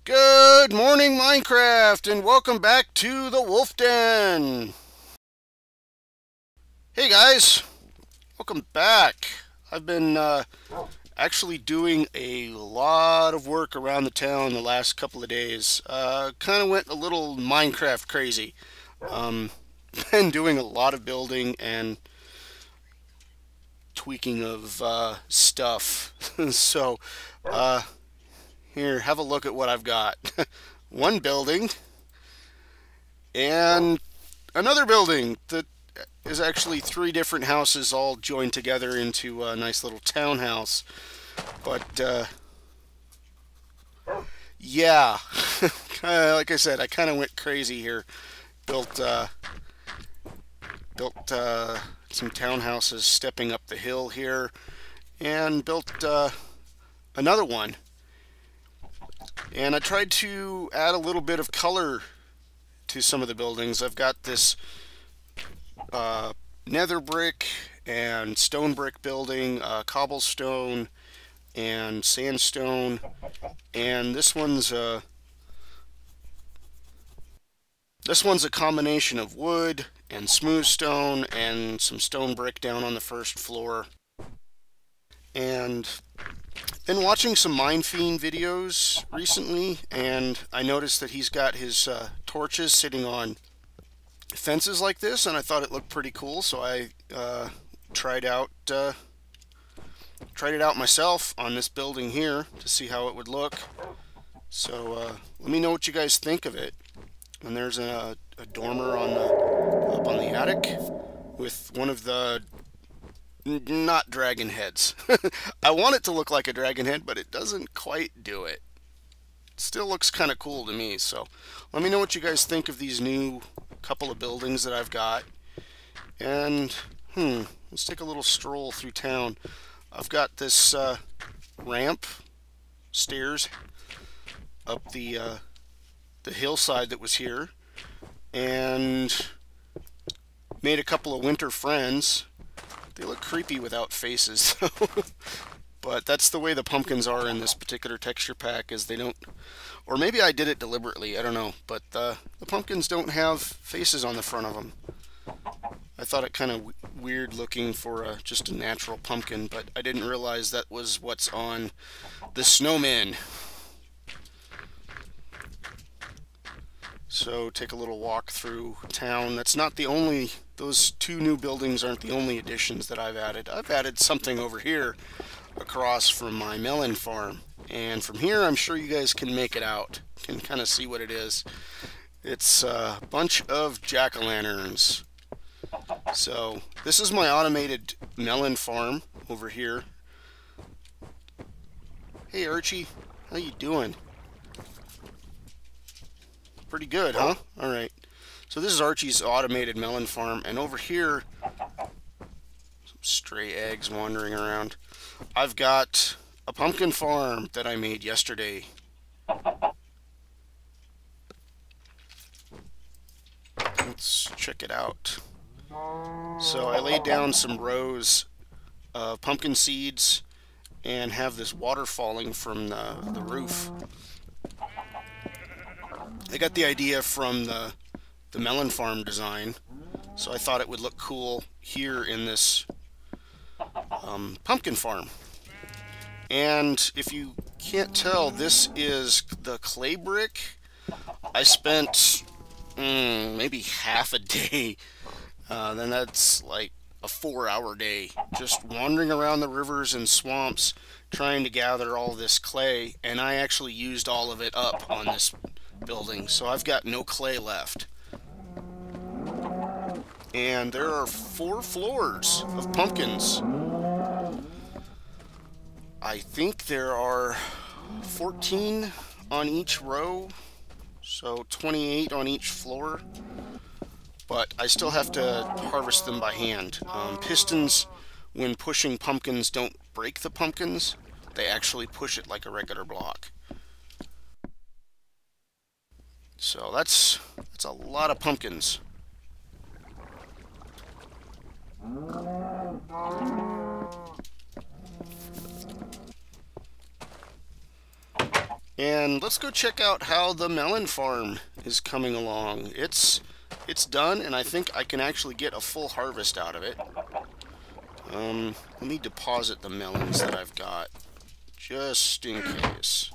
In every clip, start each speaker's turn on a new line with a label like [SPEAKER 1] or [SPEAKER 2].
[SPEAKER 1] Good morning, Minecraft, and welcome back to the Wolf Den. Hey guys, welcome back. I've been actually doing a lot of work around the town the last couple of days. Kind of went a little Minecraft crazy. Been doing a lot of building and tweaking of stuff. So, here, have a look at what I've got. One building and another building that is actually three different houses all joined together into a nice little townhouse. But yeah, like I said, I kind of went crazy here. Built some townhouses stepping up the hill here, and built another one. And I tried to add a little bit of color to some of the buildings. I've got this nether brick and stone brick building, cobblestone and sandstone, and this one's a combination of wood and smooth stone and some stone brick down on the first floor. And been watching some Mine Fiend videos recently, and I noticed that he's got his torches sitting on fences like this, and I thought it looked pretty cool, so I tried it out myself on this building here to see how it would look. So let me know what you guys think of it. And there's a dormer up on the attic with one of the not dragon heads. I want it to look like a dragon head, but it doesn't quite do it. It still looks kind of cool to me, so let me know what you guys think of these new couple of buildings that I've got. And let's take a little stroll through town. I've got this ramp, stairs up the hillside that was here, and made a couple of winter friends. They look creepy without faces, but that's the way the pumpkins are in this particular texture pack, is they don't, or maybe I did it deliberately, I don't know, but the pumpkins don't have faces on the front of them. I thought it kind of weird looking for just a natural pumpkin, but I didn't realize that was what's on the snowmen. So take a little walk through town. That's not the only, those two new buildings aren't the only additions that I've added. I've added something over here across from my melon farm. And from here, I'm sure you guys can make it out. Can kind of see what it is. It's a bunch of jack-o'-lanterns. So this is my automated melon farm over here. Hey Archie, how you doing? Pretty good, huh? Alright. So this is Archie's automated melon farm, and over here, some stray eggs wandering around. I've got a pumpkin farm that I made yesterday. Let's check it out. So I laid down some rows of pumpkin seeds and have this water falling from the roof. I got the idea from the melon farm design, so I thought it would look cool here in this pumpkin farm. And if you can't tell, this is the clay brick. I spent maybe half a day, then that's like a 4-hour day, just wandering around the rivers and swamps trying to gather all this clay, and I actually used all of it up on this building, so I've got no clay left. And there are 4 floors of pumpkins. I think there are 14 on each row, so 28 on each floor, but I still have to harvest them by hand. Pistons, when pushing pumpkins, don't break the pumpkins. They actually push it like a regular block. So that's a lot of pumpkins. And let's go check out how the melon farm is coming along. It's done, and I think I can actually get a full harvest out of it. Let me deposit the melons that I've got, just in case.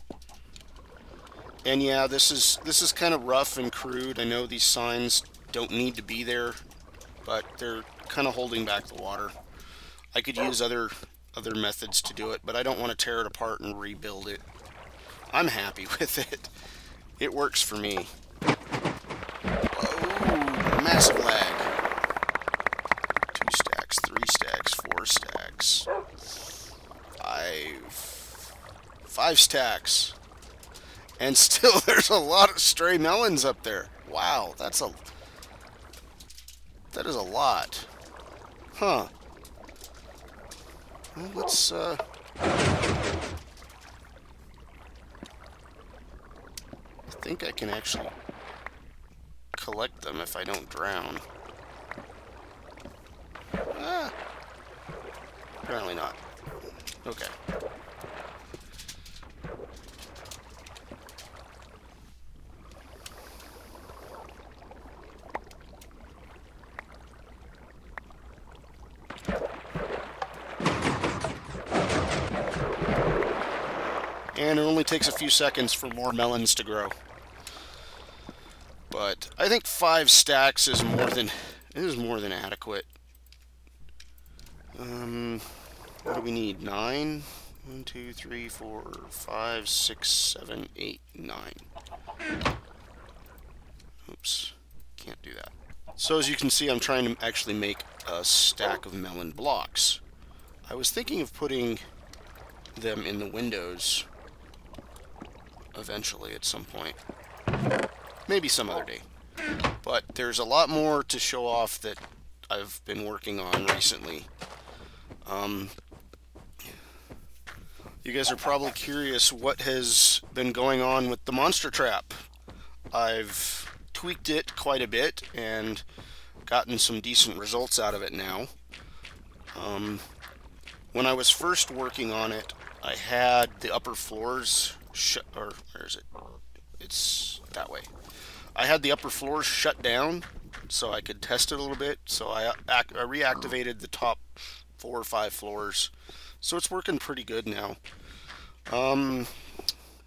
[SPEAKER 1] And yeah, this is kind of rough and crude. I know these signs don't need to be there, but they're kind of holding back the water. I could use other methods to do it, but I don't want to tear it apart and rebuild it. I'm happy with it. It works for me. Whoa, massive lag. 2 stacks, 3 stacks, 4 stacks. 5 stacks. And still there's a lot of stray melons up there. Wow, that is a lot. Huh. Well, let's I think I can actually collect them if I don't drown. Apparently not. Okay. And it only takes a few seconds for more melons to grow. But I think 5 stacks is more than adequate. What do we need? 9? 1, 2, 3, 4, 5, 6, 7, 8, 9. Oops. Can't do that. So as you can see, I'm trying to actually make a stack of melon blocks. I was thinking of putting them in the windows eventually at some point. Maybe some other day. But there's a lot more to show off that I've been working on recently. You guys are probably curious what has been going on with the monster trap. I've tweaked it quite a bit and gotten some decent results out of it now. When I was first working on it, I had the upper floors or where is it? It's that way. I had the upper floors shut down so I could test it a little bit. So I reactivated the top 4 or 5 floors. So it's working pretty good now.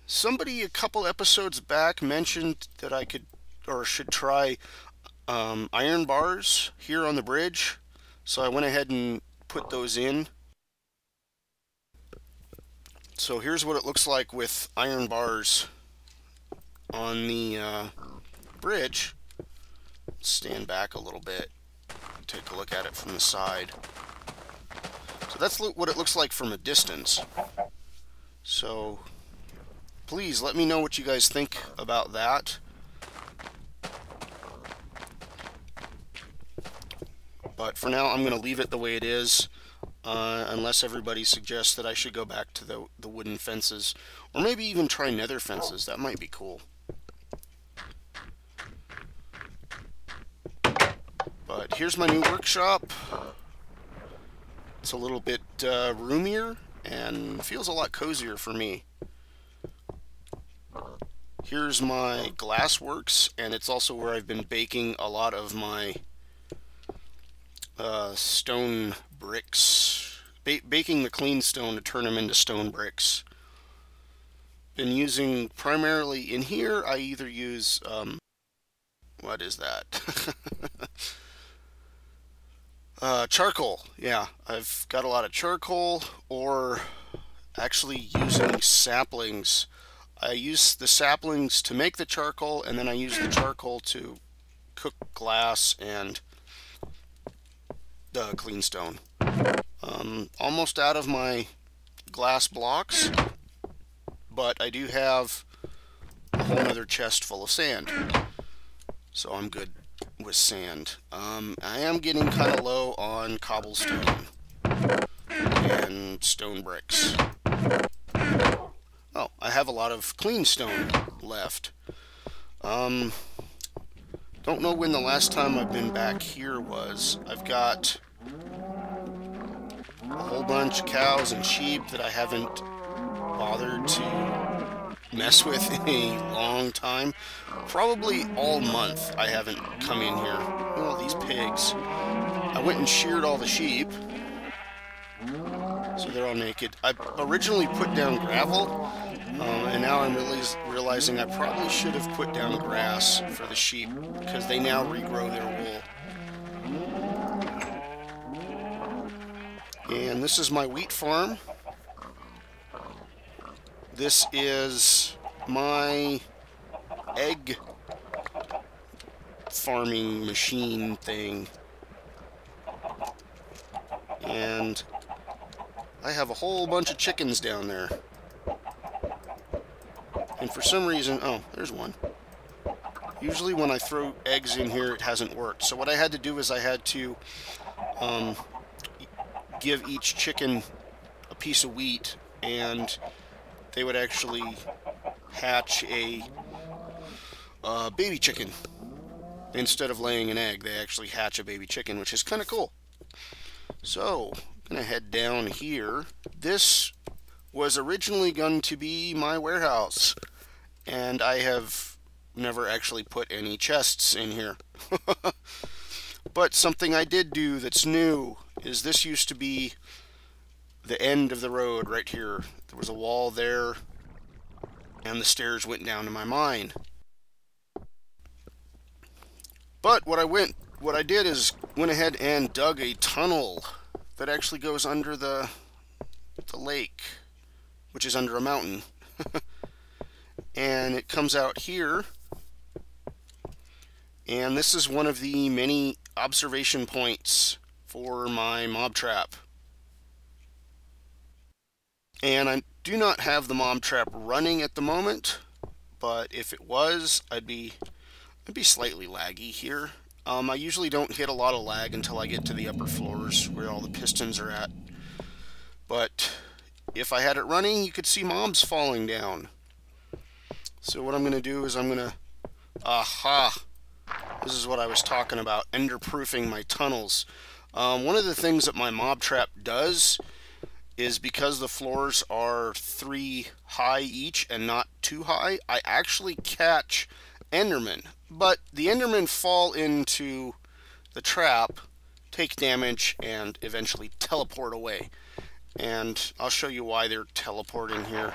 [SPEAKER 1] Somebody a couple episodes back mentioned that I could or should try iron bars here on the bridge. So I went ahead and put those in. So here's what it looks like with iron bars on the bridge. Stand back a little bit, take a look at it from the side. So that's what it looks like from a distance. So please let me know what you guys think about that. But for now, I'm going to leave it the way it is. Unless everybody suggests that I should go back to the wooden fences. Or maybe even try nether fences. That might be cool. But here's my new workshop. It's a little bit roomier and feels a lot cozier for me. Here's my glassworks, and it's also where I've been baking a lot of my stone bricks, baking the clean stone to turn them into stone bricks. Been using primarily in here, I either use what is that? Charcoal. Yeah, I've got a lot of charcoal, or actually using saplings. I use the saplings to make the charcoal, and then I use the charcoal to cook glass and clean stone. Almost out of my glass blocks, but I do have a whole other chest full of sand, so I'm good with sand. I am getting kind of low on cobblestone and stone bricks. Oh, I have a lot of clean stone left. Don't know when the last time I've been back here was. I've got a whole bunch of cows and sheep that I haven't bothered to mess with in a long time. Probably all month I haven't come in here. Oh, these pigs. I went and sheared all the sheep, so they're all naked. I originally put down gravel, and now I'm realizing I probably should have put down grass for the sheep, because they now regrow their wool. And this is my wheat farm. This is my egg farming machine thing. And I have a whole bunch of chickens down there. And for some reason, oh, there's one. Usually when I throw eggs in here, it hasn't worked. So what I had to do is I had to give each chicken a piece of wheat, and they would actually hatch a baby chicken. Instead of laying an egg, they actually hatch a baby chicken, which is kind of cool. So, I'm going to head down here. This was originally going to be my warehouse, and I have never actually put any chests in here. But something I did do that's new is this used to be the end of the road right here. There was a wall there, and the stairs went down to my mine. But what I did is went ahead and dug a tunnel that actually goes under the lake, which is under a mountain. And it comes out here, and this is one of the many observation points for my mob trap. And I do not have the mob trap running at the moment, but if it was, I'd be slightly laggy here. I usually don't hit a lot of lag until I get to the upper floors where all the pistons are at. But if I had it running, you could see mobs falling down. So what I'm going to do is I'm going to... Aha! This is what I was talking about, ender-proofing my tunnels. One of the things that my mob trap does is, because the floors are 3 high each and not 2 high, I actually catch Endermen. But the Endermen fall into the trap, take damage, and eventually teleport away. And I'll show you why they're teleporting here.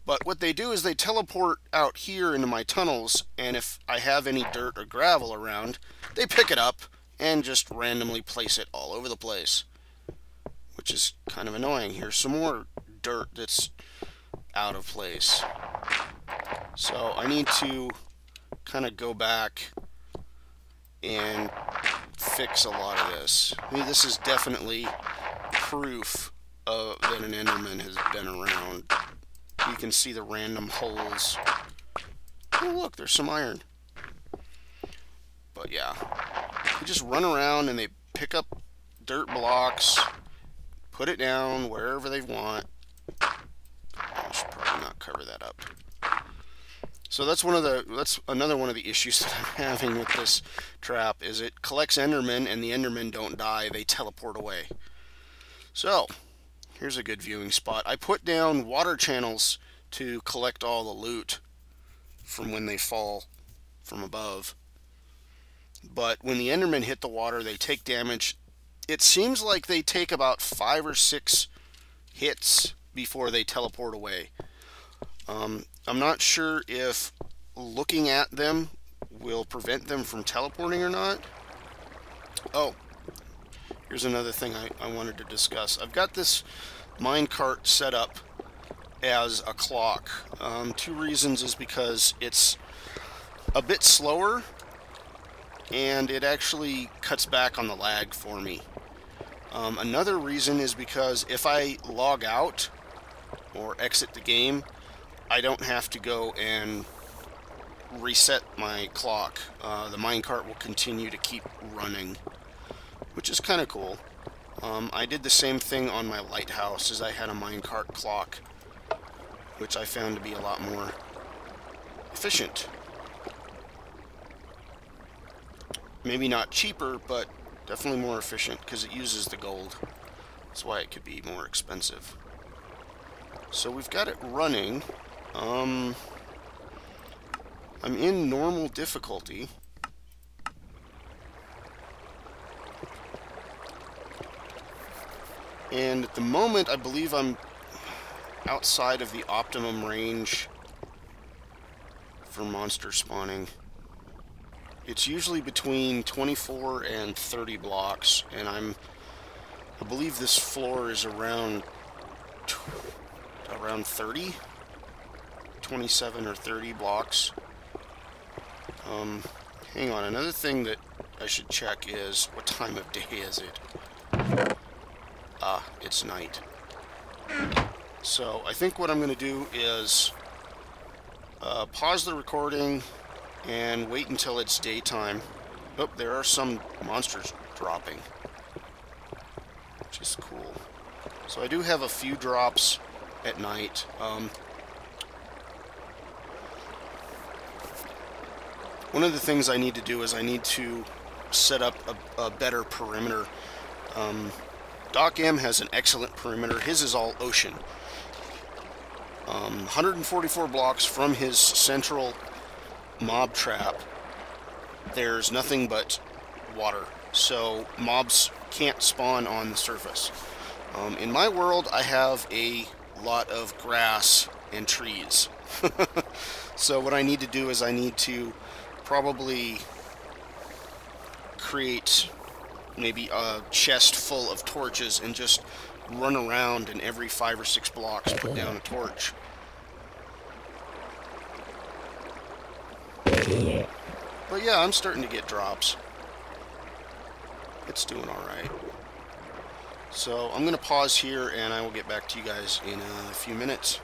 [SPEAKER 1] But what they do is they teleport out here into my tunnels, and if I have any dirt or gravel around, they pick it up and just randomly place it all over the place, which is kind of annoying. Here's some more dirt that's out of place. So I need to kind of go back and fix a lot of this. I mean, this is definitely proof that an Enderman has been around. You can see the random holes. Oh, look, there's some iron. But yeah, they just run around and they pick up dirt blocks, put it down wherever they want. I should probably not cover that up. So that's another one of the issues that I'm having with this trap, is it collects Endermen, and the Endermen don't die, they teleport away. So here's a good viewing spot. I put down water channels to collect all the loot from when they fall from above. But when the Endermen hit the water, they take damage. It seems like they take about 5 or 6 hits before they teleport away. I'm not sure if looking at them will prevent them from teleporting or not. Oh, here's another thing I wanted to discuss. I've got this minecart set up as a clock. 2 reasons is because it's a bit slower, and it actually cuts back on the lag for me. Another reason is because if I log out or exit the game, I don't have to go and reset my clock. The minecart will continue to keep running, which is kind of cool. I did the same thing on my lighthouse, as I had a minecart clock, which I found to be a lot more efficient. Maybe not cheaper, but definitely more efficient, because it uses the gold. That's why it could be more expensive. So we've got it running. I'm in normal difficulty. And at the moment, I believe I'm outside of the optimum range for monster spawning. It's usually between 24 and 30 blocks, and I believe this floor is around 30, 27 or 30 blocks. Hang on, another thing that I should check is, what time of day is it? It's night. So I think what I'm going to do is pause the recording and wait until it's daytime. Oh, there are some monsters dropping, which is cool. So I do have a few drops at night. One of the things I need to do is I need to set up a better perimeter. Doc M has an excellent perimeter. His is all ocean. 144 blocks from his central mob trap, there's nothing but water. So mobs can't spawn on the surface. In my world, I have a lot of grass and trees. So what I need to do is I need to probably create maybe a chest full of torches and just run around and every 5 or 6 blocks put down a torch. But yeah, I'm starting to get drops. It's doing alright. So I'm going to pause here and I will get back to you guys in a few minutes.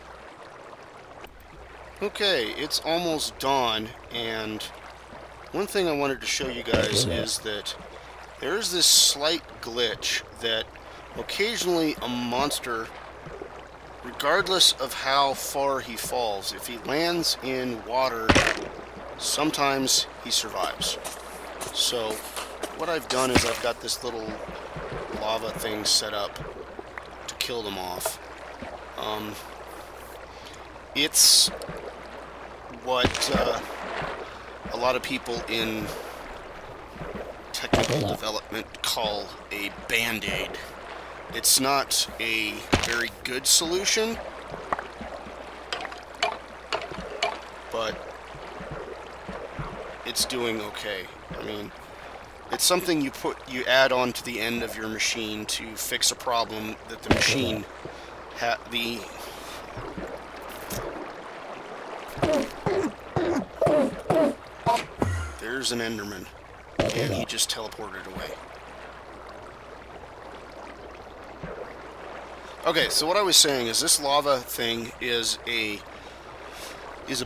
[SPEAKER 1] Okay, it's almost dawn, and one thing I wanted to show you guys is that there's this slight glitch that occasionally a monster, regardless of how far he falls, if he lands in water, sometimes he survives. So what I've done is I've got this little lava thing set up to kill them off. It's what a lot of people in technical development call a band-aid. It's not a very good solution, but it's doing okay. I mean, it's something you add on to the end of your machine to fix a problem that the machine There's an Enderman, and he just teleported away. Okay, so what I was saying is this lava thing is a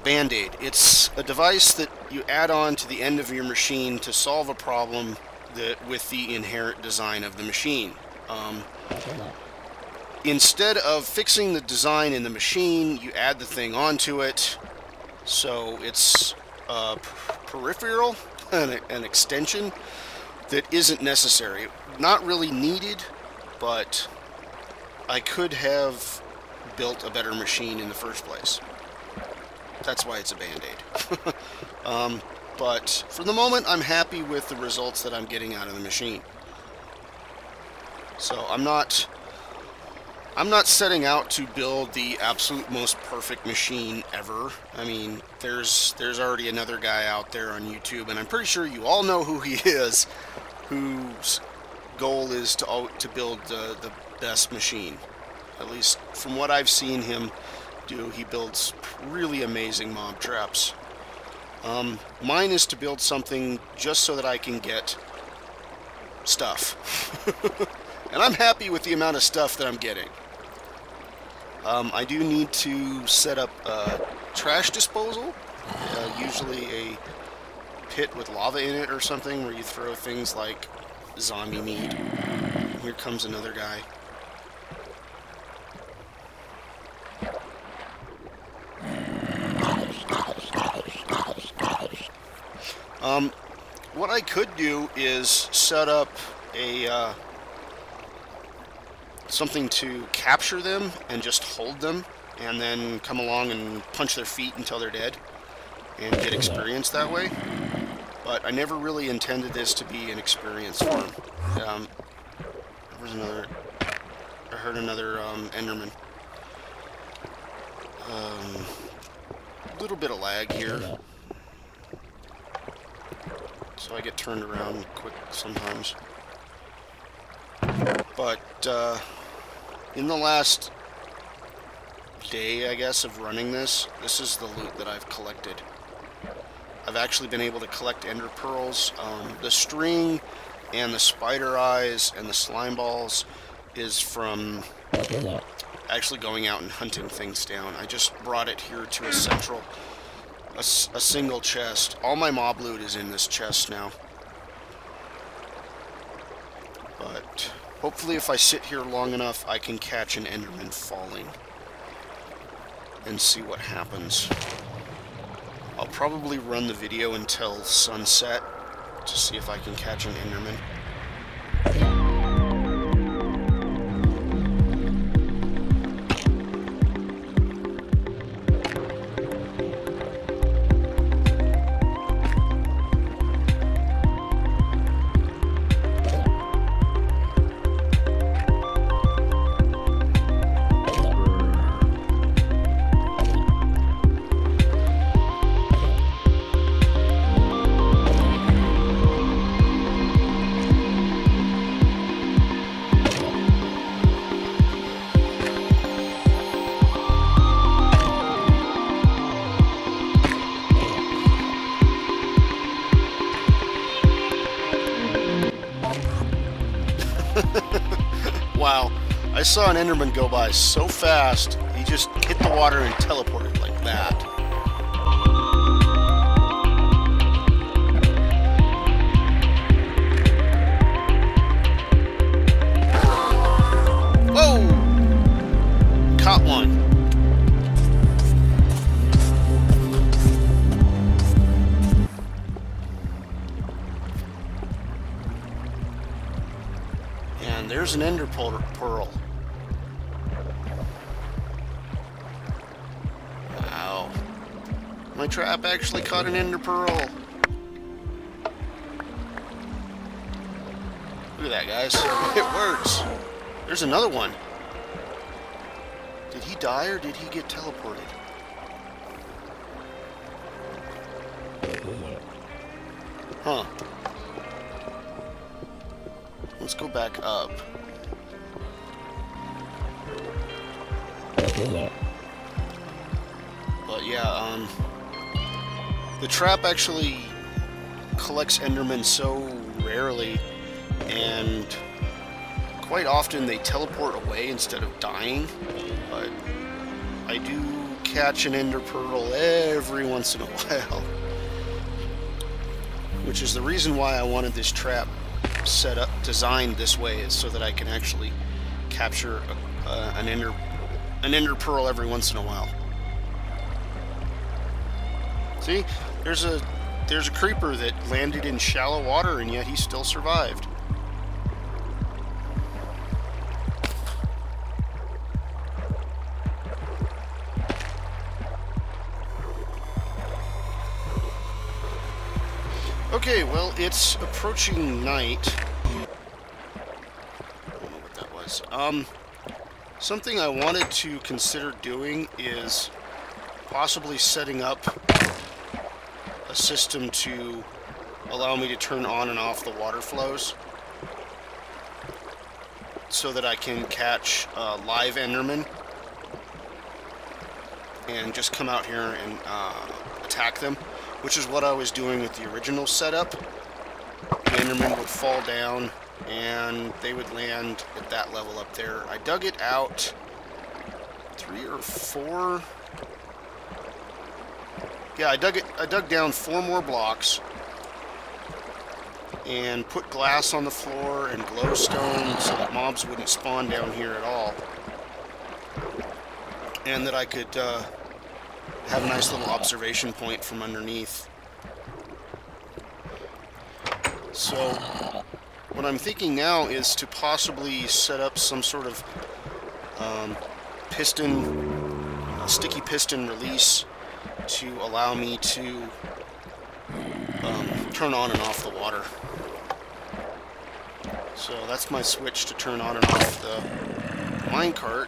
[SPEAKER 1] band-aid. It's a device that you add on to the end of your machine to solve a problem that with the inherent design of the machine. Instead of fixing the design in the machine, you add the thing onto it, so it's peripheral, an extension that isn't necessary. Not really needed, but I could have built a better machine in the first place. That's why it's a band-aid. But for the moment, I'm happy with the results that I'm getting out of the machine. So I'm not setting out to build the absolute most perfect machine ever. I mean, there's already another guy out there on YouTube, and I'm pretty sure you all know who he is, whose goal is to build the best machine. At least from what I've seen him do, he builds really amazing mob traps. Mine is to build something just so that I can get stuff. And I'm happy with the amount of stuff that I'm getting. I do need to set up trash disposal, usually a pit with lava in it or something where you throw things like zombie meat. Here comes another guy. What I could do is set up a something to capture them and just hold them and then come along and punch their feet until they're dead and get experience that way. But I never really intended this to be an experience farm. There's another... I heard another Enderman. A little bit of lag here. So I get turned around quick sometimes. But in the last day, I guess, of running this, this is the loot that I've collected. I've actually been able to collect ender pearls. The string and the spider eyes and the slime balls is from actually going out and hunting things down. I just brought it here to a single chest. All my mob loot is in this chest now. But hopefully if I sit here long enough, I can catch an Enderman falling and see what happens. I'll probably run the video until sunset to see if I can catch an Enderman. Wow, I saw an Enderman go by so fast, he just hit the water and teleported like that. Whoa! Caught one. And there's an ender pearl. Wow. My trap actually caught an ender pearl. Look at that, guys. It works. There's another one. Did he die or did he get teleported? Huh. Let's go back up. But yeah, the trap actually collects Endermen so rarely, and quite often they teleport away instead of dying. But I do catch an ender pearl every once in a while, which is the reason why I wanted this trap set up, designed this way, is so that I can actually capture an ender pearl every once in a while. See, there's a creeper that landed in shallow water and yet he still survived. Okay, well, it's approaching night. I don't know what that was. Something I wanted to consider doing is possibly setting up a system to allow me to turn on and off the water flows so that I can catch live Endermen and just come out here and attack them, which is what I was doing with the original setup. The Endermen would fall down and they would land at that level up there. I dug it out 3 or 4. Yeah, I dug down 4 more blocks and put glass on the floor and glowstone so that mobs wouldn't spawn down here at all, and that I could have a nice little observation point from underneath. So what I'm thinking now is to possibly set up some sort of piston sticky piston release to allow me to turn on and off the water. So that's my switch to turn on and off the minecart,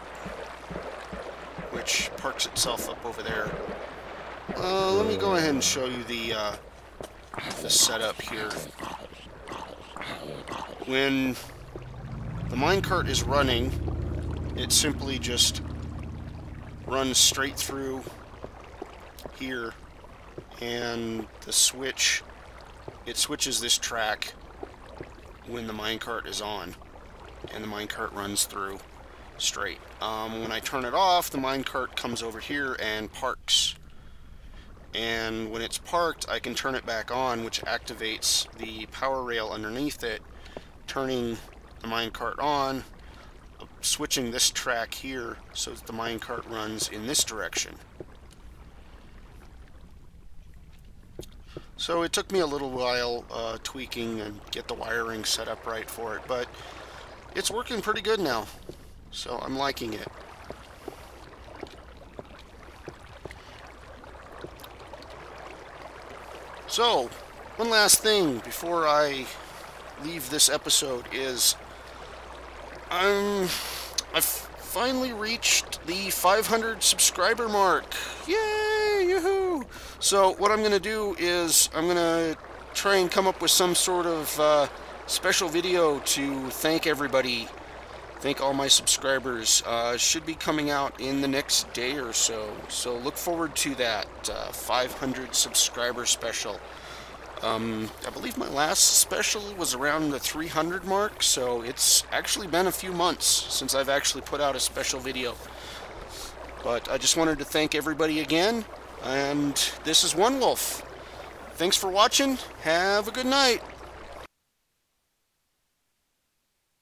[SPEAKER 1] which parks itself up over there. Let me go ahead and show you the setup here. When the minecart is running, it simply just runs straight through here, and the switch, it switches this track when the minecart is on, and the minecart runs through straight. When I turn it off, the minecart comes over here and parks. And when it's parked, I can turn it back on, which activates the power rail underneath it, turning the minecart on, switching this track here so that the minecart runs in this direction. So it took me a little while tweaking and get the wiring set up right for it, but it's working pretty good now, so I'm liking it. So, one last thing before I leave this episode is I've finally reached the 500 subscriber mark. Yay! Yoo-hoo! So what I'm going to do is I'm going to try and come up with some sort of special video to thank everybody, thank all my subscribers. Should be coming out in the next day or so. So look forward to that 500 subscriber special. I believe my last special was around the 300 mark, so it's actually been a few months since I've actually put out a special video. But I just wanted to thank everybody again, and this is One Wolf. Thanks for watching. Have a good night.